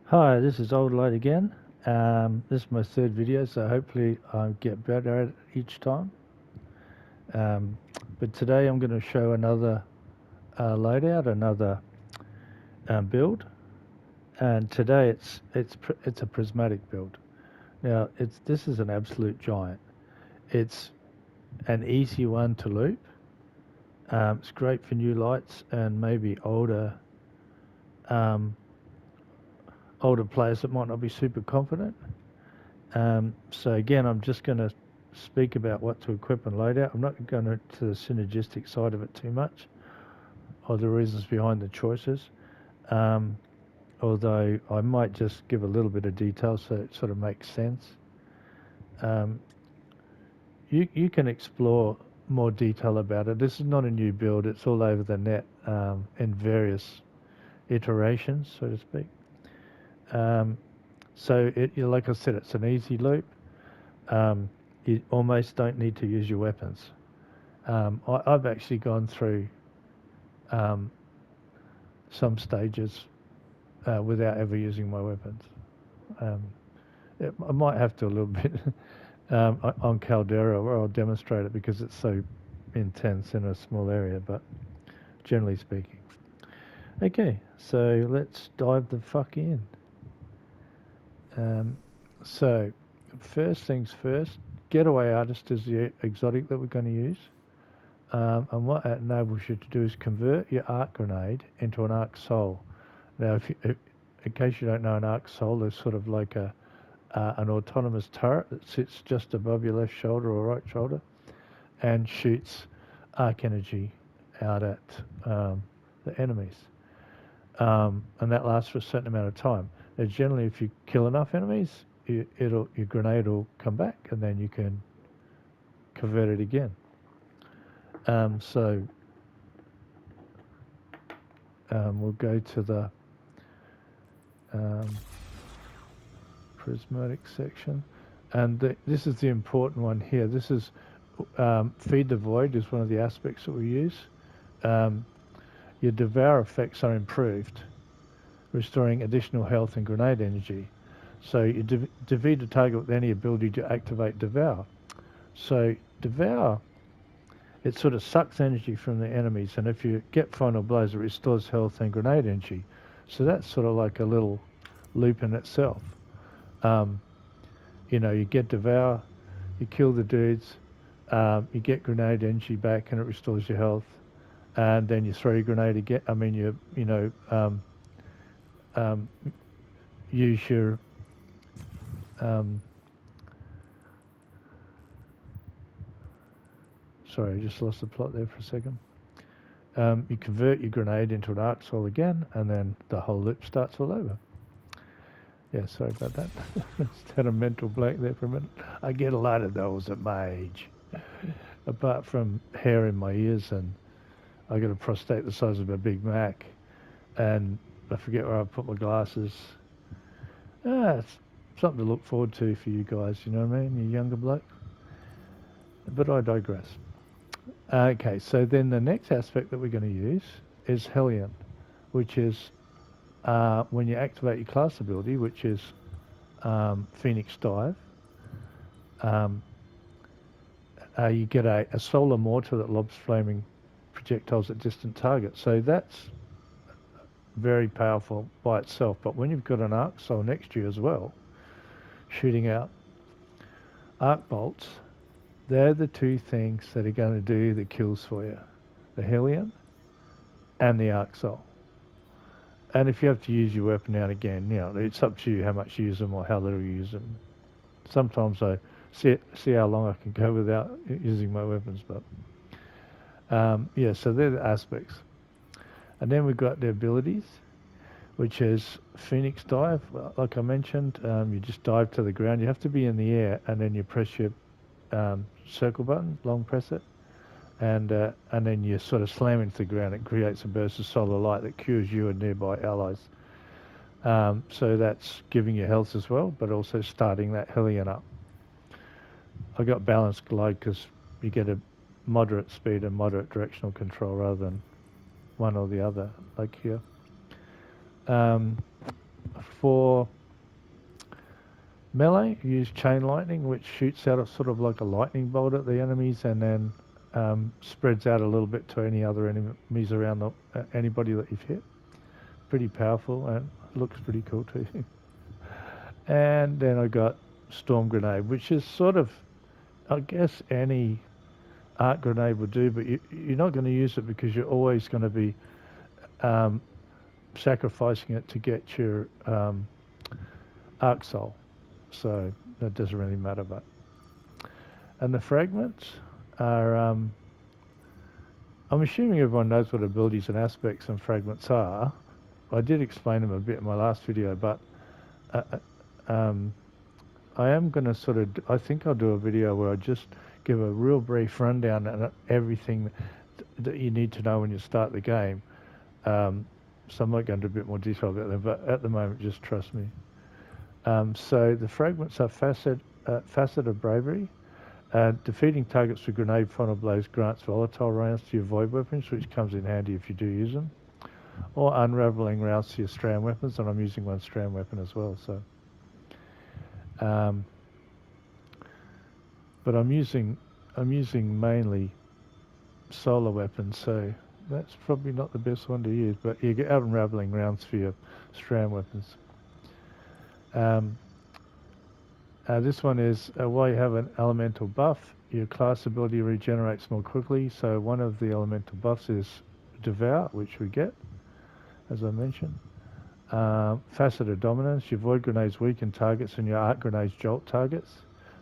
Hi, this is Old Light again. This is my third video, so hopefully I get better at it each time. Um, but today I'm going to show another loadout, another build, and today it's a prismatic build. Now this is an absolute giant. It's an easy one to loop. It's great for new lights and maybe um, older players that might not be super confident. So again, I'm just going to speak about what to equip and load out. I'm not going to the synergistic side of it too much, or the reasons behind the choices. Um, Although I might just give a little bit of detail so it sort of makes sense. Um, you can explore more detail about it. This is not a new build; it's all over the net in various iterations, so to speak. Um, like I said, it's an easy loop. Um, you almost don't need to use your weapons. I've actually gone through um, some stages without ever using my weapons. Um, I might have to a little bit on Caldera, where I'll demonstrate it because it's so intense in a small area, but generally speaking. Okay, so let's dive the fuck in. Um, so, first things first, Getaway Artist is the exotic that we're going to use. And what that enables you to do is convert your arc grenade into an arc soul. Now, in case you don't know, an arc soul is sort of like an autonomous turret that sits just above your left shoulder or right shoulder and shoots arc energy out at the enemies. And that lasts for a certain amount of time. Now, generally, if you kill enough enemies, your grenade will come back, and then you can convert it again. So we'll go to the um, prismatic section, and this is the important one here. This is feed the void is one of the aspects that we use. Um, your devour effects are improved, restoring additional health and grenade energy. So you defeat a target with any ability to activate devour. So devour, it sort of sucks energy from the enemies, and if you get final blows, it restores health and grenade energy. So that's sort of like a little loop in itself. Um, you get devour, you kill the dudes, you get grenade energy back, and it restores your health. And then you throw your grenade again. I mean, um, use your um, sorry, I just lost the plot there for a second. You convert your grenade into an arc soul again, and then the whole loop starts all over. Yeah, sorry about that. Just had a mental blank there for a minute. I get a lot of those at my age. Apart from hair in my ears, and I got a prostate the size of a Big Mac, and I forget where I put my glasses. It's something to look forward to for you guys, you know what I mean? You younger bloke. But I digress. Okay, so then the next aspect that we're going to use is Hellion, which is when you activate your class ability, which is Phoenix Dive, um, you get a solar mortar that lobs flaming projectiles at distant targets. So that's very powerful by itself. But when you've got an arc soul next to you as well, shooting out arc bolts, they're the two things that are going to do the kills for you: the Hellion and the arc soul. And if you have to use your weapon now and again, it's up to you how much you use them or how little you use them. Sometimes I see how long I can go without using my weapons, but yeah, so they're the aspects. And then we've got the abilities, which is Phoenix Dive. Like I mentioned, you just dive to the ground. You have to be in the air, and then you press your circle button, long press it, and then you sort of slam into the ground. It creates a burst of solar light that cures you and nearby allies. So that's giving you health as well, but also starting that Hellion up. I got balanced glide because you get a moderate speed and moderate directional control rather than one or the other, like here. Um, For melee, you use chain lightning, which shoots out a sort of like a lightning bolt at the enemies, and then spreads out a little bit to any other enemies around anybody that you've hit. Pretty powerful and looks pretty cool too. And then I got storm grenade, which is sort of, I guess, any arc grenade would do, but you're not going to use it because you're always going to be um, sacrificing it to get your arc soul. So that doesn't really matter. But and the fragments are, I'm assuming everyone knows what abilities and aspects and fragments are. I did explain them a bit in my last video, but I am going to sort of, I think I'll do a video where I just give a real brief rundown on everything that you need to know when you start the game. So I might go into a bit more detail about them, but at the moment, just trust me. So the fragments are facet of bravery. Defeating targets with grenade funnel blows grants volatile rounds to your void weapons, which comes in handy if you do use them. Or unraveling rounds to your strand weapons, and I'm using one strand weapon as well. So, but I'm using mainly solar weapons, so that's probably not the best one to use. But you get unraveling rounds for your strand weapons. This one is while you have an elemental buff, your class ability regenerates more quickly. So one of the elemental buffs is Devour, which we get, as I mentioned. Facet of dominance, your void grenades weaken targets and your arc grenades jolt targets.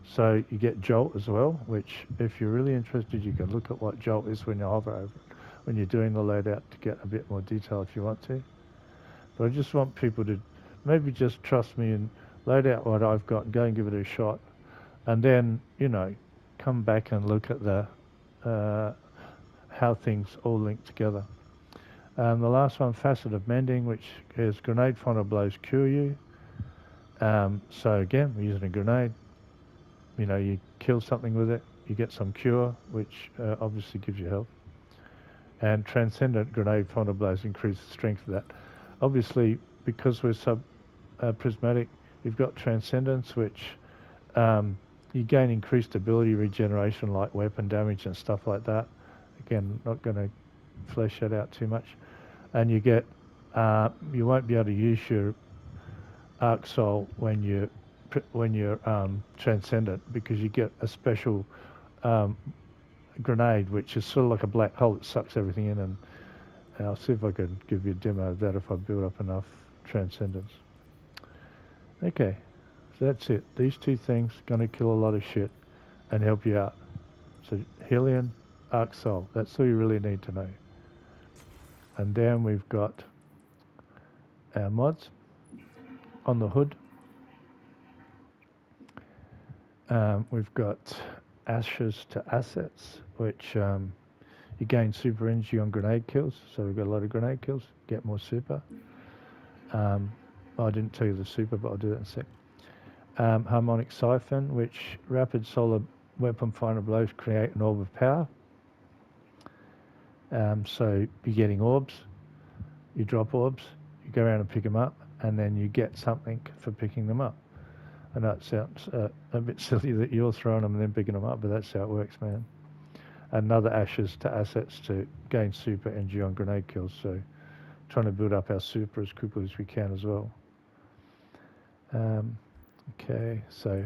So you get jolt as well, which if you're really interested, you can look at what jolt is when you hover over it, when you're doing the loadout, to get a bit more detail if you want to. But I just want people to maybe just trust me and load out what I've got and go and give it a shot. And then, come back and look at the how things all link together. The last one, Facet of Mending, which is grenade funnel blows cure you. So again, we're using a grenade. You kill something with it, you get some cure, which obviously gives you health. And Transcendent grenade funnel blows increase the strength of that. Obviously, because we're prismatic, you've got Transcendence, which you gain increased ability regeneration, like weapon damage and stuff like that. Again, not going to flesh that out too much. And you get, you won't be able to use your arc soul when you're transcendent, because you get a special grenade, which is sort of like a black hole that sucks everything in. And I'll see if I can give you a demo of that if I build up enough transcendence. Okay, so that's it. These two things going to kill a lot of shit and help you out. So Hellion, Arc Soul, that's all you really need to know. And then we've got our mods on the hood. We've got Ashes to Assets, which you gain super energy on grenade kills. So we've got a lot of grenade kills, get more super. I didn't tell you the super, but I'll do that in a sec. Harmonic Siphon, which rapid solar weapon final blows create an orb of power. So you're getting orbs, you drop orbs, you go around and pick them up, and then you get something for picking them up. I know it sounds a bit silly that you're throwing them and then picking them up, but that's how it works, man. Another Ashes to Assets to gain super energy on grenade kills, so trying to build up our super as quickly as we can as well. Okay, so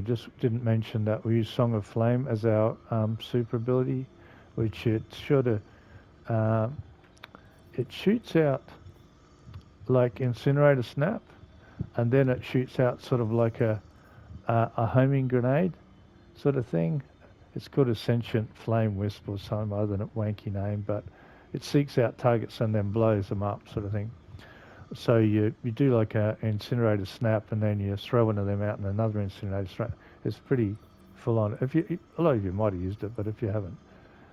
just didn't mention that we use Song of Flame as our super ability, which it shoots out like Incinerator Snap, and then it shoots out sort of like a homing grenade sort of thing. It's called a Sentient Flame Wisp or some other wanky name, but it seeks out targets and then blows them up sort of thing. So you do like an Incinerator Snap, and then you throw one of them out and another Incinerator Snap. It's pretty full on. A lot of you might have used it, but if you haven't,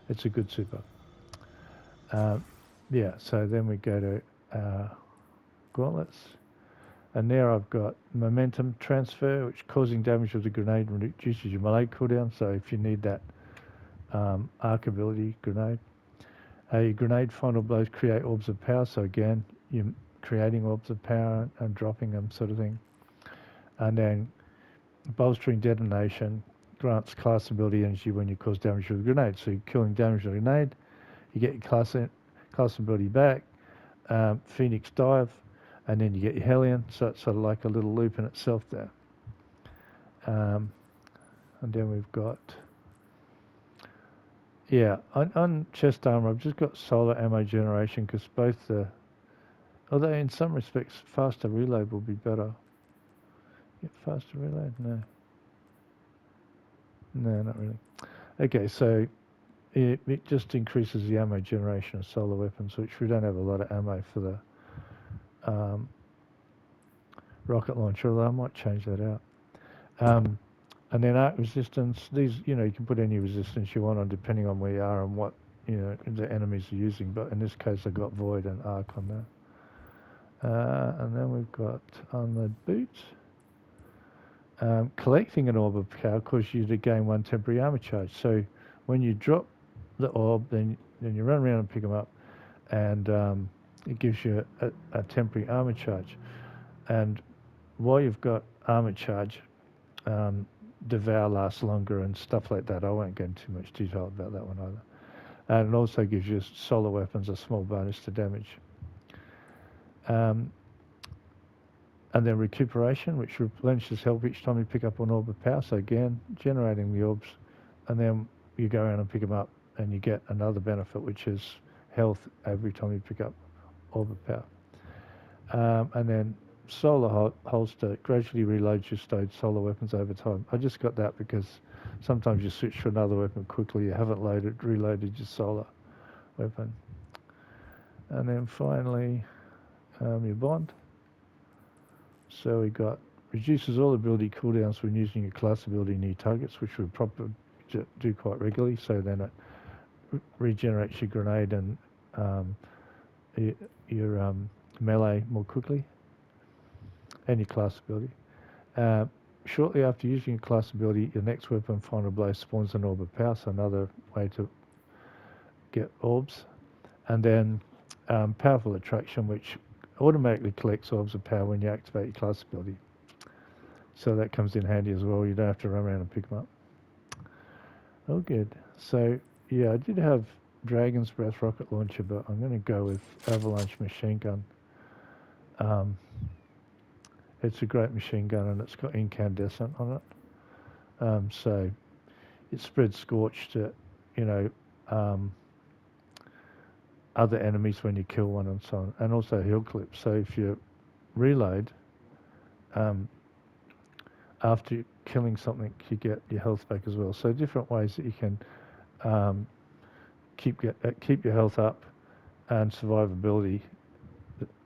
it's a good super. So then we go to gauntlets, and there I've got momentum transfer, which causing damage with the grenade reduces your melee cooldown. So if you need that arc ability grenade, Your grenade final blows create orbs of power, so again, you're creating orbs of power and dropping them, sort of thing. And then bolstering detonation grants class ability energy when you cause damage with a grenade. So you're killing damage with a grenade, you get your class ability back, Phoenix dive, and then you get your Hellion, so it's sort of like a little loop in itself there. And then we've got, on chest armor, I've just got solar ammo generation because both although in some respects faster reload will be better. Get faster reload? No. No, not really. Okay, so it just increases the ammo generation of solar weapons, which we don't have a lot of ammo for the rocket launcher, although I might change that out. And then arc resistance, these, you can put any resistance you want on depending on where you are and what, the enemies are using. But in this case, I got void and arc on there. And then we've got armored boots. Collecting an orb of power causes you to gain 1 temporary armor charge. So when you drop the orb, then you run around and pick them up, and it gives you a temporary armor charge. And while you've got armor charge, devour lasts longer and stuff like that. I won't go into too much detail about that one either. And it also gives you solar weapons a small bonus to damage. And then recuperation, which replenishes health each time you pick up an orb of power. So again, generating the orbs, and then you go around and pick them up, and you get another benefit, which is health every time you pick up orb of power. And then solar holster gradually reloads your stowed solar weapons over time. I just got that because sometimes you switch to another weapon quickly, you haven't reloaded your solar weapon. And then finally, your bond. So we got reduces all ability cooldowns when using your class ability near targets, which we probably do quite regularly. So then it regenerates your grenade and your melee more quickly, and your class ability. Shortly after using your class ability, your next weapon, final blow, spawns an orb of power, so another way to get orbs. And then powerful attraction, which automatically collects orbs of power when you activate your class ability. So that comes in handy as well. You don't have to run around and pick them up. Oh, good. So, yeah, I did have Dragon's Breath rocket launcher, but I'm going to go with Avalanche machine gun. It's a great machine gun, and it's got incandescent on it. So it spreads scorch to, other enemies when you kill one and so on, and also heal clips. So if you reload, after killing something, you get your health back as well. So different ways that you can keep your health up and survivability.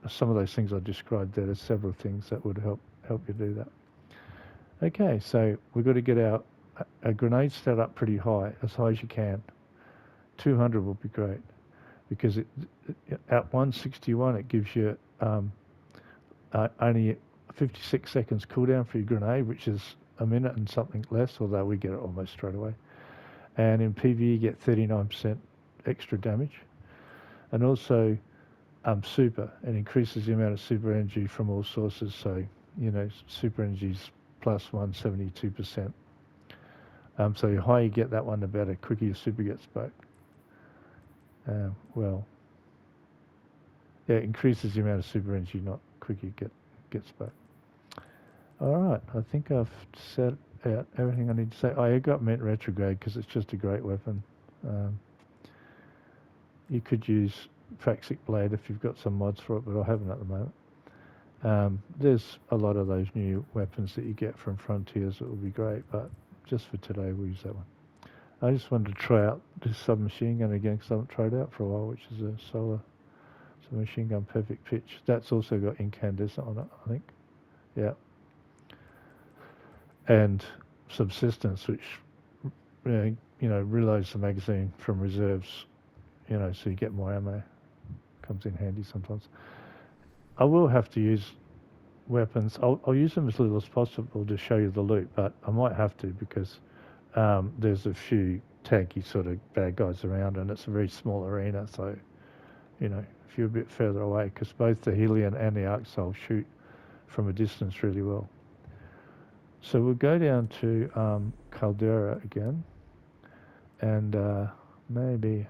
Some of those things I described there, there's several things that would help you do that. Okay, so we've got to get our grenade stat up pretty high as you can. 200 will be great, because at 161 it gives you only 56 seconds cooldown for your grenade, which is a minute and something less, although we get it almost straight away. And in PvE you get 39% extra damage. And also super, it increases the amount of super energy from all sources, so super energy's plus 172%. So the higher you get that one, the better, quicker your super gets back. It increases the amount of super energy, not quicker you gets back. All right, I think I've said out everything I need to say. I got Mint Retrograde because it's just a great weapon. You could use Praxic Blade if you've got some mods for it, but I haven't at the moment. There's a lot of those new weapons that you get from Frontiers that will be great, but just for today we'll use that one. I just wanted to try out this submachine gun again because I haven't tried it out for a while, which is a solar submachine gun perfect pitch. That's also got incandescent on it, I think. Yeah. And subsistence, which reloads the magazine from reserves, so you get more ammo. Comes in handy sometimes. I will have to use weapons. I'll use them as little as possible to show you the loot, but I might have to because there's a few tanky sort of bad guys around, and it's a very small arena, so, you know, if you're a bit further away, because both the Helion and the Arc Soul shoot from a distance really well. So we'll go down to Caldera again, and maybe,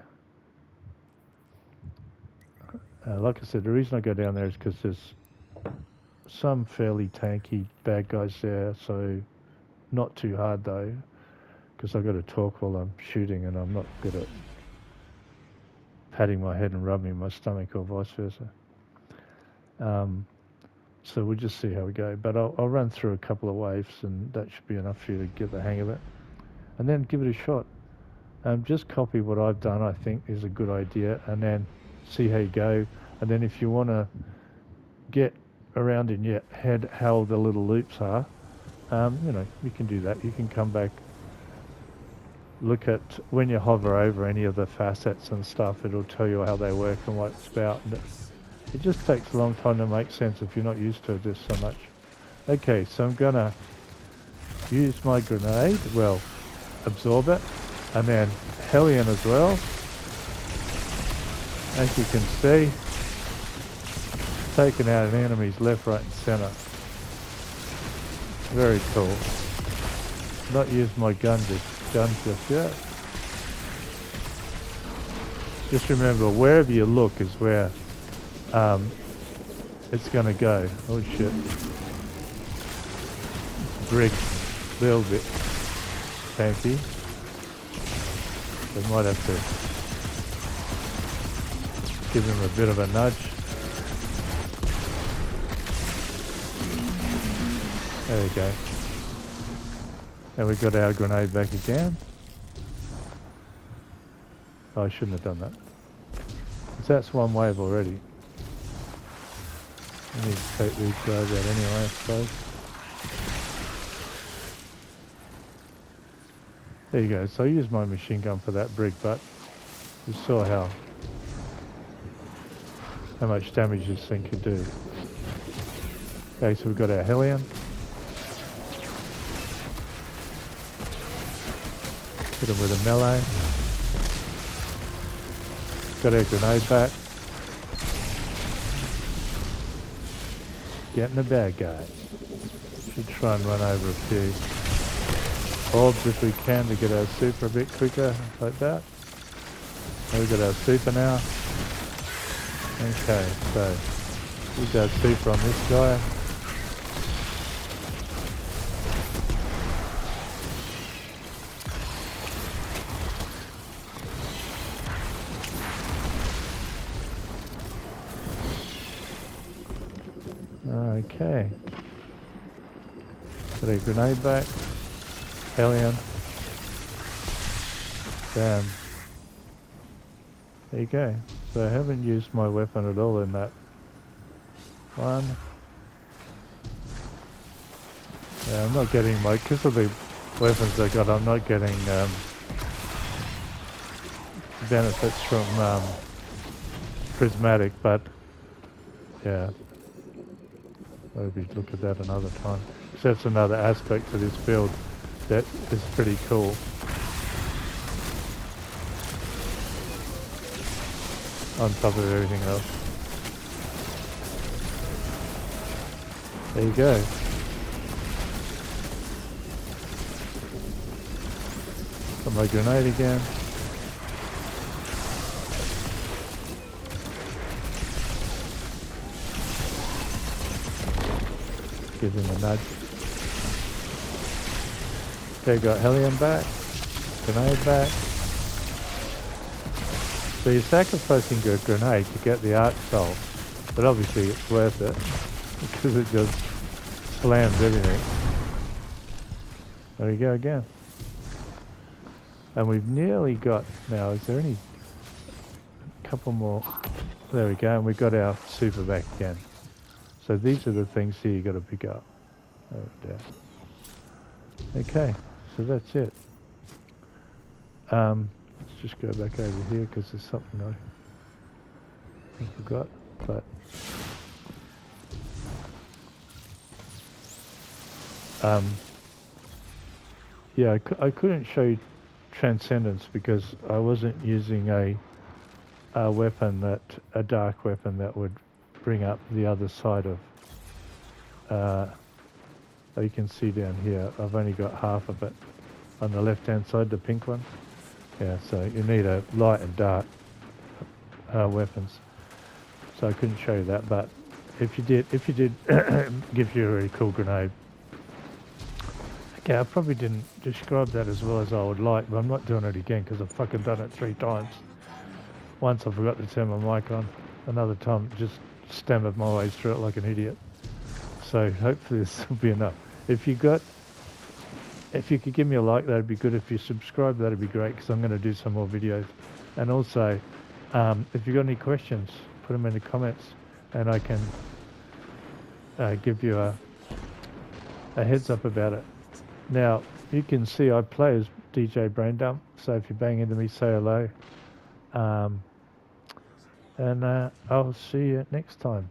like I said, the reason I go down there is because there's some fairly tanky bad guys there, so not too hard though, because I've got to talk while I'm shooting, and I'm not good at patting my head and rubbing my stomach or vice versa. So we'll just see how we go. But I'll run through a couple of waves, and that should be enough for you to get the hang of it. And then give it a shot. Just copy what I've done, I think, is a good idea, and then see how you go. And then if you want to get around in your head how the little loops are, you know, you can do that. You can come back, look at when you hover over any of the facets and stuff, it'll tell you how they work and what it's about. It just takes a long time to make sense if you're not used to this so much. Okay, so I'm gonna use my grenade, well, absorb it, and then Hellion as well. As you can see, taking out an enemy's left, right and centre. Very cool. Not used my gun just yet. Just remember, wherever you look is where it's going to go. Oh shit. Brig, a little bit tanky. We might have to give him a bit of a nudge. There we go. And we got our grenade back again. Oh, I shouldn't have done that. So that's one wave already. I need to take these guys out anyway, I suppose. There you go. So I used my machine gun for that brig, but you saw how much damage this thing could do. Okay, so we've got our Hellion. Hit him with a melee. Got our grenade back. Getting the bad guy. Should try and run over a few orbs if we can to get our super a bit quicker, like that. And we've got our super now. Okay, so use our super on this guy. Okay. Got a grenade back. Hellion. Damn. There you go. So I haven't used my weapon at all in that one. Yeah, I'm not getting my, because of the weapons I got, I'm not getting benefits from Prismatic, but yeah. Maybe look at that another time. So that's another aspect to this build that is pretty cool. On top of everything else. There you go. Got my grenade again. Give him a nudge. Okay, got Hellion back. Grenade back. So you're sacrificing your grenade to get the Arc Soul, but obviously it's worth it because it just slams everything. There we go again. And we've nearly got, now is there any, couple more, there we go, and we've got our super back again. So these are the things here you got to pick up. Oh, dear. Okay, so that's it. Let's just go back over here because there's something I forgot. But yeah, I couldn't show you Transcendence because I wasn't using a weapon a dark weapon that would bring up the other side of. You can see down here, I've only got half of it on the left-hand side, the pink one. Yeah, so you need a light and dark weapons. So I couldn't show you that, but if you did, gives you a really cool grenade. Okay, I probably didn't describe that as well as I would like, but I'm not doing it again because I've fucking done it 3 times. Once I forgot to turn my mic on, another time just stammered my way through it like an idiot. So hopefully this will be enough. If you could give me a like, that'd be good. If you subscribe, that'd be great because I'm going to do some more videos. And also, if you've got any questions, put them in the comments and I can give you a heads up about it. Now, you can see I play as DJ Braindump, so if you bang into me, say hello. And I'll see you next time.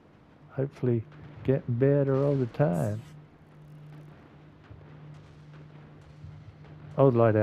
Hopefully getting better all the time. Old light out.